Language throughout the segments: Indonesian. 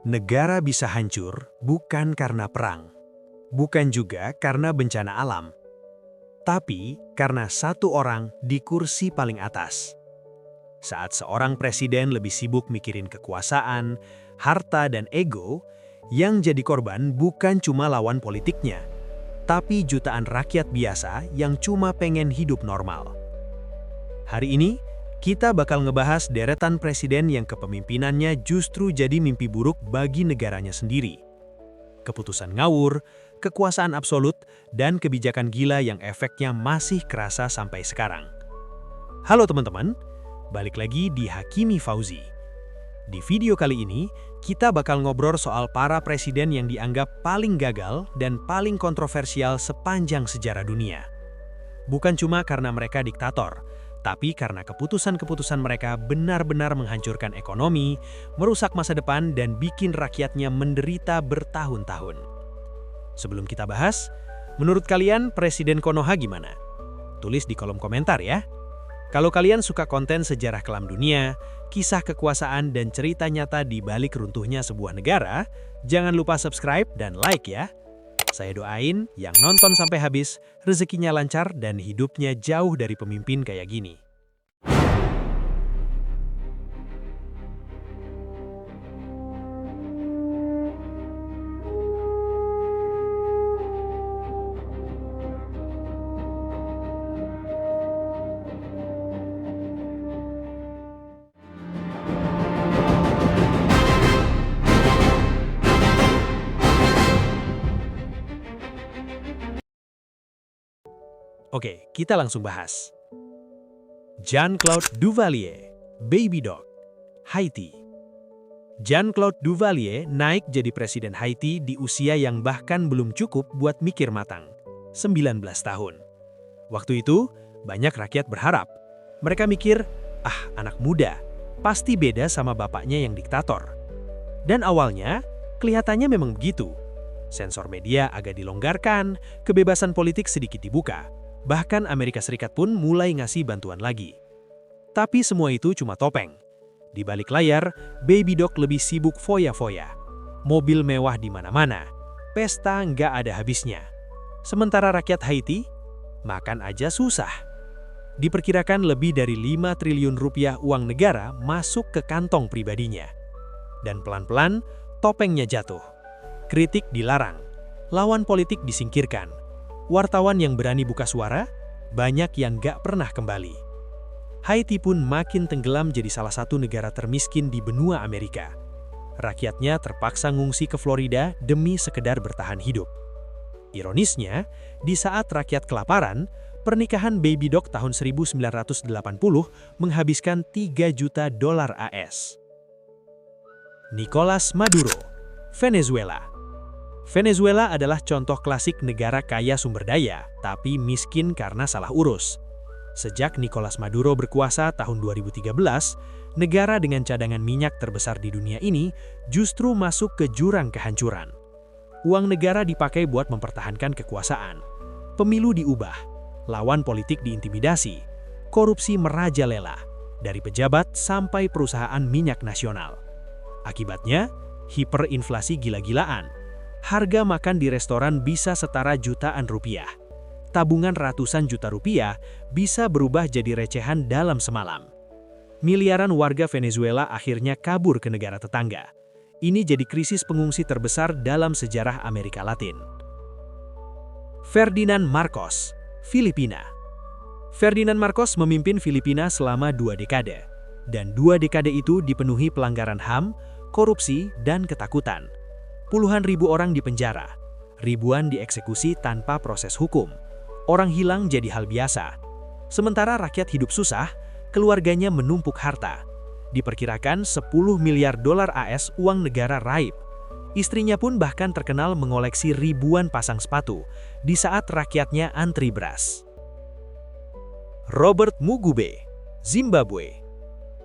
Negara bisa hancur bukan karena perang, bukan juga karena bencana alam, tapi karena satu orang di kursi paling atas. Saat seorang presiden lebih sibuk mikirin kekuasaan, harta, dan ego, yang jadi korban bukan cuma lawan politiknya, tapi jutaan rakyat biasa yang cuma pengen hidup normal. Hari ini, kita bakal ngebahas deretan presiden yang kepemimpinannya justru jadi mimpi buruk bagi negaranya sendiri. Keputusan ngawur, kekuasaan absolut, dan kebijakan gila yang efeknya masih kerasa sampai sekarang. Halo teman-teman, balik lagi di Hakimi Fauzi. Di video kali ini, kita bakal ngobrol soal para presiden yang dianggap paling gagal dan paling kontroversial sepanjang sejarah dunia. Bukan cuma karena mereka diktator, tapi karena keputusan-keputusan mereka benar-benar menghancurkan ekonomi, merusak masa depan, dan bikin rakyatnya menderita bertahun-tahun. Sebelum kita bahas, menurut kalian Presiden Konoha gimana? Tulis di kolom komentar ya. Kalau kalian suka konten sejarah kelam dunia, kisah kekuasaan, dan cerita nyata di balik runtuhnya sebuah negara, jangan lupa subscribe dan like ya. Saya doain yang nonton sampai habis, rezekinya lancar dan hidupnya jauh dari pemimpin kayak gini. Oke, kita langsung bahas. Jean-Claude Duvalier, Baby Dog, Haiti. Jean-Claude Duvalier naik jadi presiden Haiti di usia yang bahkan belum cukup buat mikir matang, 19 tahun. Waktu itu, banyak rakyat berharap. Mereka mikir, anak muda, pasti beda sama bapaknya yang diktator. Dan awalnya, kelihatannya memang begitu. Sensor media agak dilonggarkan, kebebasan politik sedikit dibuka. Bahkan Amerika Serikat pun mulai ngasih bantuan lagi. Tapi semua itu cuma topeng. Di balik layar, Baby Dog lebih sibuk foya-foya. Mobil mewah di mana-mana. Pesta nggak ada habisnya. Sementara rakyat Haiti, makan aja susah. Diperkirakan lebih dari 5 triliun rupiah uang negara masuk ke kantong pribadinya. Dan pelan-pelan, topengnya jatuh. Kritik dilarang. Lawan politik disingkirkan. Wartawan yang berani buka suara, banyak yang gak pernah kembali. Haiti pun makin tenggelam jadi salah satu negara termiskin di benua Amerika. Rakyatnya terpaksa ngungsi ke Florida demi sekedar bertahan hidup. Ironisnya, di saat rakyat kelaparan, pernikahan Baby Dog tahun 1980 menghabiskan $3 juta AS. Nicolas Maduro, Venezuela. Venezuela adalah contoh klasik negara kaya sumber daya, tapi miskin karena salah urus. Sejak Nicolas Maduro berkuasa tahun 2013, negara dengan cadangan minyak terbesar di dunia ini justru masuk ke jurang kehancuran. Uang negara dipakai buat mempertahankan kekuasaan. Pemilu diubah, lawan politik diintimidasi, korupsi merajalela, dari pejabat sampai perusahaan minyak nasional. Akibatnya, hiperinflasi gila-gilaan. Harga makan di restoran bisa setara jutaan rupiah. Tabungan ratusan juta rupiah bisa berubah jadi recehan dalam semalam. Miliaran warga Venezuela akhirnya kabur ke negara tetangga. Ini jadi krisis pengungsi terbesar dalam sejarah Amerika Latin. Ferdinand Marcos, Filipina. Ferdinand Marcos memimpin Filipina selama 2 dekade. Dan 2 dekade itu dipenuhi pelanggaran HAM, korupsi, dan ketakutan. Puluhan ribu orang dipenjara, ribuan dieksekusi tanpa proses hukum. Orang hilang jadi hal biasa. Sementara rakyat hidup susah, keluarganya menumpuk harta. Diperkirakan $10 miliar AS uang negara raib. Istrinya pun bahkan terkenal mengoleksi ribuan pasang sepatu di saat rakyatnya antri beras. Robert Mugabe, Zimbabwe.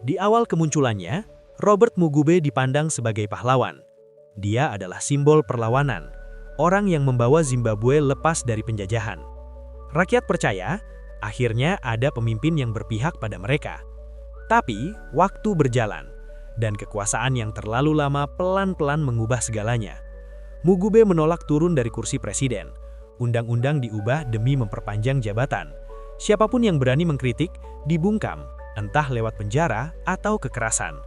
Di awal kemunculannya, Robert Mugabe dipandang sebagai pahlawan. Dia adalah simbol perlawanan, orang yang membawa Zimbabwe lepas dari penjajahan. Rakyat percaya, akhirnya ada pemimpin yang berpihak pada mereka. Tapi, waktu berjalan, dan kekuasaan yang terlalu lama pelan-pelan mengubah segalanya. Mugabe menolak turun dari kursi presiden. Undang-undang diubah demi memperpanjang jabatan. Siapapun yang berani mengkritik dibungkam, entah lewat penjara atau kekerasan.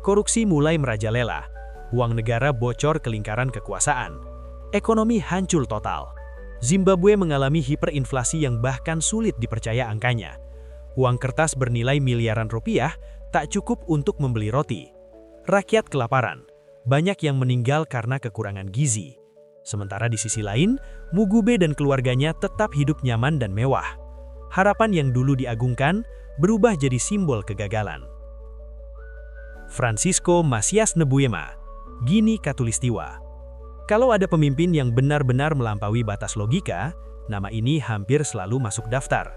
Korupsi mulai merajalela. Uang negara bocor ke lingkaran kekuasaan. Ekonomi hancur total. Zimbabwe mengalami hiperinflasi yang bahkan sulit dipercaya angkanya. Uang kertas bernilai miliaran rupiah tak cukup untuk membeli roti. Rakyat kelaparan. Banyak yang meninggal karena kekurangan gizi. Sementara di sisi lain, Mugabe dan keluarganya tetap hidup nyaman dan mewah. Harapan yang dulu diagungkan berubah jadi simbol kegagalan. Francisco Macias Nebuema, Gini Katulistiwa. Kalau ada pemimpin yang benar-benar melampaui batas logika, nama ini hampir selalu masuk daftar.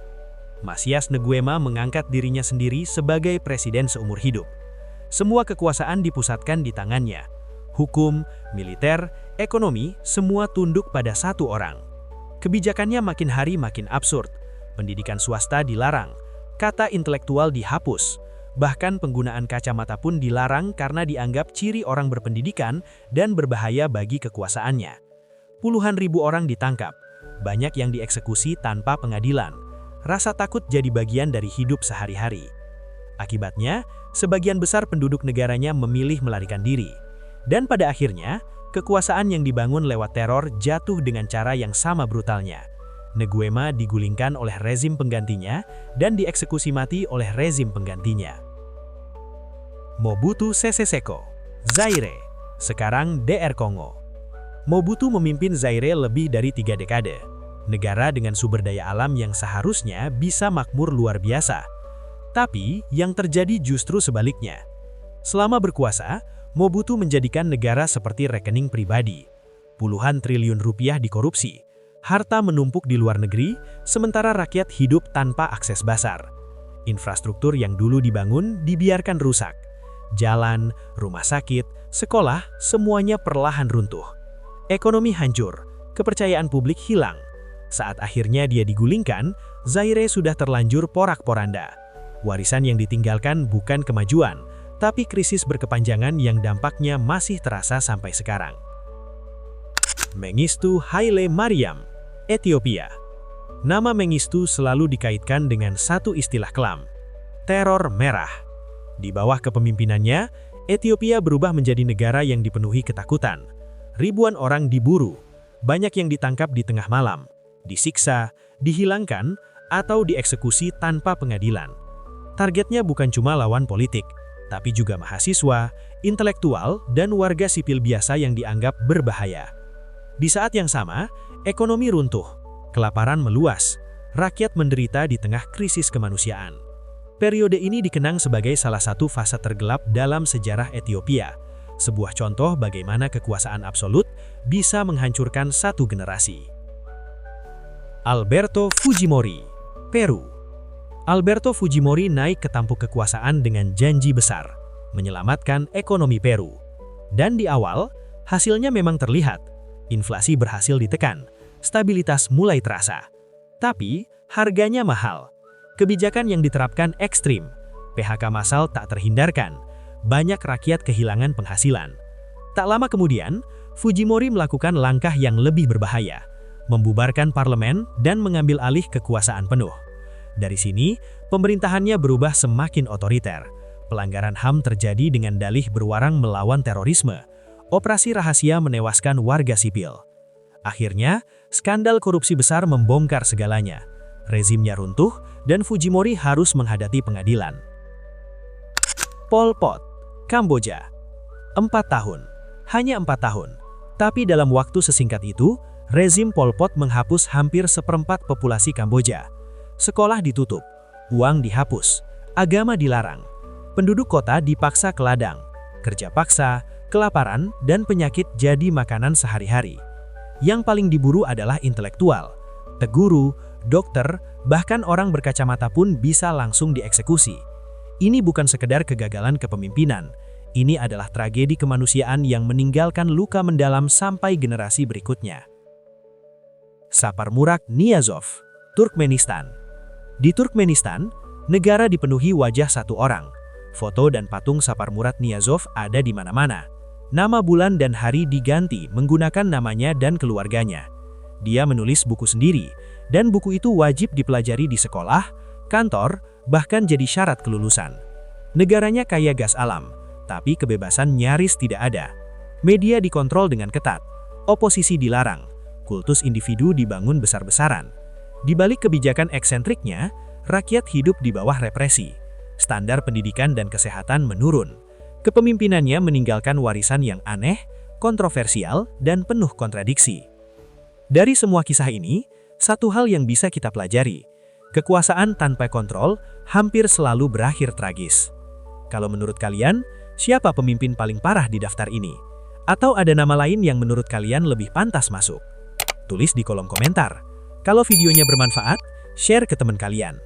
Macias Neguema mengangkat dirinya sendiri sebagai presiden seumur hidup. Semua kekuasaan dipusatkan di tangannya. Hukum, militer, ekonomi, semua tunduk pada satu orang. Kebijakannya makin hari makin absurd. Pendidikan swasta dilarang, kata intelektual dihapus. Bahkan penggunaan kacamata pun dilarang karena dianggap ciri orang berpendidikan dan berbahaya bagi kekuasaannya. Puluhan ribu orang ditangkap, banyak yang dieksekusi tanpa pengadilan. Rasa takut jadi bagian dari hidup sehari-hari. Akibatnya, sebagian besar penduduk negaranya memilih melarikan diri. Dan pada akhirnya, kekuasaan yang dibangun lewat teror jatuh dengan cara yang sama brutalnya. Neguema digulingkan oleh rezim penggantinya dan dieksekusi mati oleh rezim penggantinya. Mobutu Sese Seko, Zaire, sekarang DR Kongo. Mobutu memimpin Zaire lebih dari 3 dekade. Negara dengan sumber daya alam yang seharusnya bisa makmur luar biasa. Tapi yang terjadi justru sebaliknya. Selama berkuasa, Mobutu menjadikan negara seperti rekening pribadi. Puluhan triliun rupiah dikorupsi. Harta menumpuk di luar negeri, sementara rakyat hidup tanpa akses dasar. Infrastruktur yang dulu dibangun dibiarkan rusak. Jalan, rumah sakit, sekolah, semuanya perlahan runtuh. Ekonomi hancur, kepercayaan publik hilang. Saat akhirnya dia digulingkan, Zaire sudah terlanjur porak-poranda. Warisan yang ditinggalkan bukan kemajuan, tapi krisis berkepanjangan yang dampaknya masih terasa sampai sekarang. Mengistu Haile Mariam, Ethiopia. Nama Mengistu selalu dikaitkan dengan satu istilah kelam, teror merah. Di bawah kepemimpinannya, Ethiopia berubah menjadi negara yang dipenuhi ketakutan. Ribuan orang diburu, banyak yang ditangkap di tengah malam, disiksa, dihilangkan, atau dieksekusi tanpa pengadilan. Targetnya bukan cuma lawan politik, tapi juga mahasiswa, intelektual, dan warga sipil biasa yang dianggap berbahaya. Di saat yang sama, ekonomi runtuh, kelaparan meluas, rakyat menderita di tengah krisis kemanusiaan. Periode ini dikenang sebagai salah satu fase tergelap dalam sejarah Ethiopia, sebuah contoh bagaimana kekuasaan absolut bisa menghancurkan satu generasi. Alberto Fujimori, Peru. Alberto Fujimori naik ke tampuk kekuasaan dengan janji besar, menyelamatkan ekonomi Peru. Dan di awal, hasilnya memang terlihat. Inflasi berhasil ditekan, stabilitas mulai terasa. Tapi, harganya mahal. Kebijakan yang diterapkan ekstrim, PHK massal tak terhindarkan, banyak rakyat kehilangan penghasilan. Tak lama kemudian, Fujimori melakukan langkah yang lebih berbahaya, membubarkan parlemen dan mengambil alih kekuasaan penuh. Dari sini, pemerintahannya berubah semakin otoriter. Pelanggaran HAM terjadi dengan dalih berwarang melawan terorisme. Operasi rahasia menewaskan warga sipil. Akhirnya, skandal korupsi besar membongkar segalanya. Rezimnya runtuh dan Fujimori harus menghadapi pengadilan. Pol Pot, Kamboja. 4 tahun. Hanya 4 tahun. Tapi dalam waktu sesingkat itu, rezim Pol Pot menghapus hampir seperempat populasi Kamboja. Sekolah ditutup, uang dihapus, agama dilarang. Penduduk kota dipaksa ke ladang. Kerja paksa, kelaparan, dan penyakit jadi makanan sehari-hari. Yang paling diburu adalah intelektual. Guru, dokter, bahkan orang berkacamata pun bisa langsung dieksekusi. Ini bukan sekedar kegagalan kepemimpinan. Ini adalah tragedi kemanusiaan yang meninggalkan luka mendalam sampai generasi berikutnya. Saparmurak Niyazov, Turkmenistan. Di Turkmenistan, negara dipenuhi wajah satu orang, Foto dan patung Saparmurat Niyazov ada di mana-mana. Nama bulan dan hari diganti menggunakan namanya dan keluarganya. Dia menulis buku sendiri, dan buku itu wajib dipelajari di sekolah, kantor, bahkan jadi syarat kelulusan. Negaranya kaya gas alam, tapi kebebasan nyaris tidak ada. Media dikontrol dengan ketat, oposisi dilarang, kultus individu dibangun besar-besaran. Di balik kebijakan eksentriknya, rakyat hidup di bawah represi. Standar pendidikan dan kesehatan menurun. Kepemimpinannya meninggalkan warisan yang aneh, kontroversial, dan penuh kontradiksi. Dari semua kisah ini, satu hal yang bisa kita pelajari. Kekuasaan tanpa kontrol hampir selalu berakhir tragis. Kalau menurut kalian, siapa pemimpin paling parah di daftar ini? Atau ada nama lain yang menurut kalian lebih pantas masuk? Tulis di kolom komentar. Kalau videonya bermanfaat, share ke teman kalian.